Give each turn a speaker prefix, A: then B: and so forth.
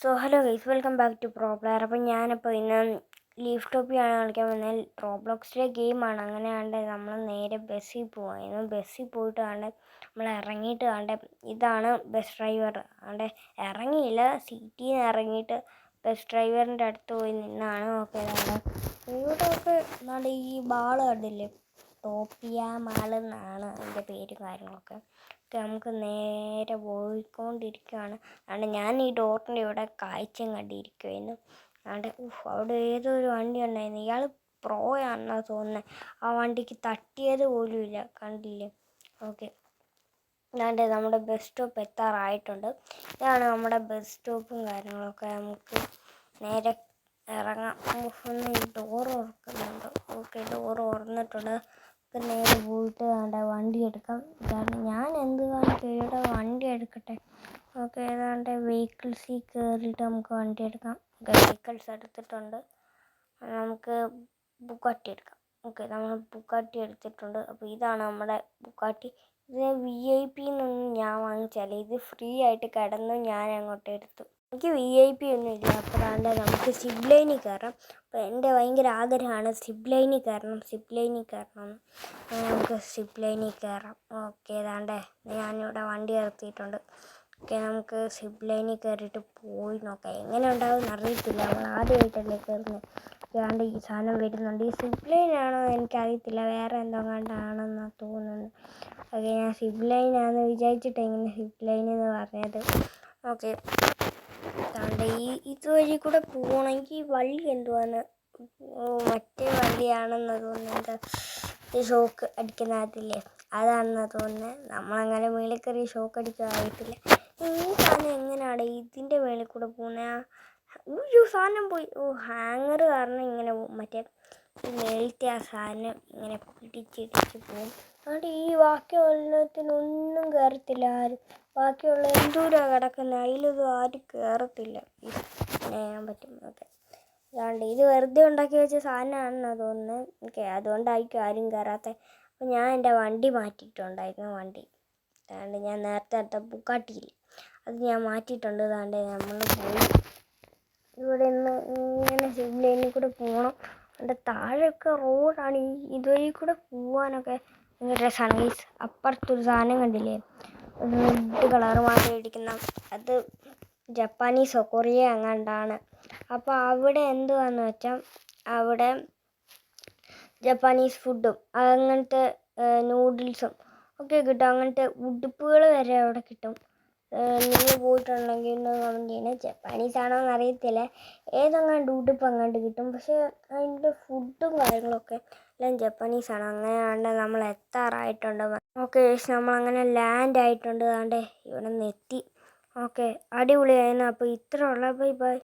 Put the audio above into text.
A: So hello guys, welcome back to pro player. അപ്പം ഞാനിപ്പോൾ ഇന്ന് ലീഫ് ടോപ്പിയാണ് കളിക്കാൻ വന്നത്. റോബ്ലോക്സിലെ ഗെയിമാണ്. അങ്ങനെ കണ്ട് നമ്മൾ നേരെ ബസ്സിൽ പോവായിരുന്നു. ബസ്സിൽ പോയിട്ട് കണ്ട് നമ്മൾ ഇറങ്ങിയിട്ട് കണ്ട് ഇതാണ് ബസ് ഡ്രൈവർ. കണ്ട് ഇറങ്ങിയില്ല, സീറ്റിൽ നിന്ന് ഇറങ്ങിയിട്ട് ബസ് ഡ്രൈവറിൻ്റെ അടുത്ത് പോയി നിന്നാണ്. ഓക്കെ, ഇവിടെ ഒക്കെ എന്നാണ്ട് ഈ മാള് കണ്ടില്ലേ, ടോപ്പിയ മാള് എന്നാണ് അതിൻ്റെ പേര് കാര്യങ്ങളൊക്കെ. നമുക്ക് നേരെ പോയിക്കൊണ്ടിരിക്കുകയാണ്. അതുകൊണ്ട് ഞാൻ ഈ ഡോറിൻ്റെ ഇവിടെ കാഴ്ചയും കണ്ടിരിക്കുമായിരുന്നു. അതുകൊണ്ട് അവിടെ ഏതോ ഒരു വണ്ടി ഉണ്ടായിരുന്നു. ഇയാൾ പ്രോയാണെന്നാണ് തോന്നുന്നത്. ആ വണ്ടിക്ക് തട്ടിയത് പോലും ഇല്ല, കണ്ടില്ലേ. ഓക്കെ, അതാണ്ട് നമ്മുടെ ബസ് സ്റ്റോപ്പ് എത്താറായിട്ടുണ്ട്. ഇതാണ് നമ്മുടെ ബസ് സ്റ്റോപ്പും കാര്യങ്ങളൊക്കെ. നമുക്ക് നേരെ ഇറങ്ങാം. ഒന്ന് ഈ ഡോറ് തുറക്കുന്നുണ്ട്. ഓക്കെ, ഡോറ് തുറന്നിട്ടുണ്ട്. നേരെ പോയിട്ട് വേണ്ട വണ്ടി എടുക്കാം. ഇതാണ് ഞാൻ കയറിയിട്ട് വണ്ടി എടുക്കട്ടെ. ഓക്കെ, ഏതാണ്ട് വെഹിക്കിൾസിൽ കയറിയിട്ട് നമുക്ക് വണ്ടി എടുക്കാം. വെഹിക്കിൾസ് എടുത്തിട്ടുണ്ട്. നമുക്ക് ബുഗാട്ടി എടുക്കാം. ഓക്കെ, നമ്മൾ ബുഗാട്ടി എടുത്തിട്ടുണ്ട്. അപ്പോൾ ഇതാണ് നമ്മുടെ ബുഗാട്ടി. ഇത് VIP എന്നൊന്നും ഞാൻ വാങ്ങിച്ചാൽ, ഇത് ഫ്രീ ആയിട്ട് കിടന്നു ഞാൻ അങ്ങോട്ട് എടുത്തു. എനിക്ക് VIP ഒന്നും ഇല്ല. അപ്പോൾ അതുകൊണ്ട് നമുക്ക് സിപ്പ് ലൈനിൽ കയറാം. അപ്പോൾ എൻ്റെ ഭയങ്കര ആഗ്രഹമാണ് സിപ്പ് ലൈനിൽ കയറണം. നമുക്ക് സിപ്പ് ലൈനിൽ കയറാം. ഓക്കെ, ഏതാണ്ട് ഞാനിവിടെ വണ്ടി നിർത്തിയിട്ടുണ്ട്. ഓക്കെ, നമുക്ക് സിപ്പ് ലൈനിൽ കയറിയിട്ട് പോയി നോക്കാം. എങ്ങനെ ഉണ്ടാവും അറിയത്തില്ല, നമ്മൾ ആദ്യമായിട്ടല്ലേ കയറുന്നത്. ഏതാണ്ട് ഈ സാധനം വരുന്നുണ്ട്. ഈ സിപ്പ് ലൈനാണോ എനിക്കറിയത്തില്ല, വേറെ എന്തോ കണ്ടാണെന്നാണ് തോന്നുന്നത്. ഓക്കെ, ഞാൻ സിപ്പ് ലൈനാണെന്ന് വിചാരിച്ചിട്ട് ഇങ്ങനെ സിപ്പ് ലൈൻ എന്ന് പറഞ്ഞത്. ഓക്കെ, അതുകൊണ്ട് ഇതുവഴി കൂടെ പോകണമെങ്കിൽ വഴി എന്തുവാന്ന്, മറ്റേ വഴിയാണെന്ന് തോന്നുന്നത്. ഷോക്ക് അടിക്കുന്നതില്ലേ, അതാണെന്ന് തോന്നുന്നത്. നമ്മളങ്ങനെ മേളിൽ കയറി ഷോക്ക് അടിക്കാറിയത്തില്ല. ഈ സാധനം എങ്ങനെയാണ് ഇതിൻ്റെ മേളിൽ കൂടെ പോകുന്നത്? ഒരു സാധനം പോയി. ഹാങ്ങർ കാരണം ഇങ്ങനെ പോകും. മറ്റേ ഈ മേളത്തെ ആ സാധനം ഇങ്ങനെ പിടിച്ചിടിച്ച് പോകും. അതുകൊണ്ട് ഈ ബാക്കിയുള്ളതിനൊന്നും കയറത്തില്ല ആരും. ബാക്കിയുള്ള എന്തോരം കിടക്കുന്നത്, അതിലൊന്നും ആരും കയറത്തില്ല. ചെയ്യാൻ പറ്റും. ഓക്കെ, അതുകൊണ്ട് ഇത് വെറുതെ ഉണ്ടാക്കി വെച്ച സാധനമാണെന്നാണ് തോന്നുന്നത്. ഓക്കെ, അതുകൊണ്ടായിരിക്കും ആരും കയറാത്തത്. അപ്പോൾ ഞാൻ എൻ്റെ വണ്ടി മാറ്റിയിട്ടുണ്ടായിരുന്നു. അതുകൊണ്ട് ഞാൻ നേരത്തെ അടുത്ത ബുഗാട്ടിയില്ല, അത് ഞാൻ മാറ്റിയിട്ടുണ്ട്. അതുകൊണ്ട് നമ്മൾ പോയി ഇവിടെ നിന്ന് ഇങ്ങനെ സിപ്പ് ലൈനിൽ കൂടെ പോകണം. അതിൻ്റെ താഴെയൊക്കെ റോഡാണ്. ഇതുവഴി കൂടെ പോകാനൊക്കെ ഭയങ്കര രസമാണ് ഗൈസ്. അപ്പുറത്തൊരു സാധനം കണ്ടില്ലേ, ഒരു റെഡ് കളർ മാത്രം ഇടിക്കുന്ന, അത് ജപ്പാനീസോ കൊറിയ അങ്ങാണ്ടാണ്. അപ്പോൾ അവിടെ എന്തുവാന്ന് വെച്ചാൽ അവിടെ ജപ്പാനീസ് ഫുഡും അങ്ങനത്തെ നൂഡിൽസും ഒക്കെ കിട്ടും. അങ്ങനത്തെ ഉടുപ്പുകൾ വരെ അവിടെ കിട്ടും. നിങ്ങൾ പോയിട്ടുണ്ടെങ്കിൽ ഒന്ന് കമൻറ്റ് ചെയ്യണേ. ജപ്പാനീസ് ആണോ എന്ന് അറിയത്തില്ല, ഏതെങ്ങാണ്ട് ഉടുപ്പ് അങ്ങാണ്ട് കിട്ടും. പക്ഷേ അതിൻ്റെ ഫുഡും കാര്യങ്ങളൊക്കെ എല്ലാം ജപ്പാനീസാണ്. അങ്ങനെയാണ്ട് നമ്മൾ എത്താറായിട്ടുണ്ട്. ഓക്കെ, നമ്മളങ്ങനെ ലാൻഡ് ആയിട്ടുണ്ട്. അതുകൊണ്ട് ഇവിടെ നിന്ന് എത്തി. ഓക്കെ, അടിപൊളിയായിരുന്നു. അപ്പോൾ ഇത്ര ഉള്ള ബൈ ബൈ.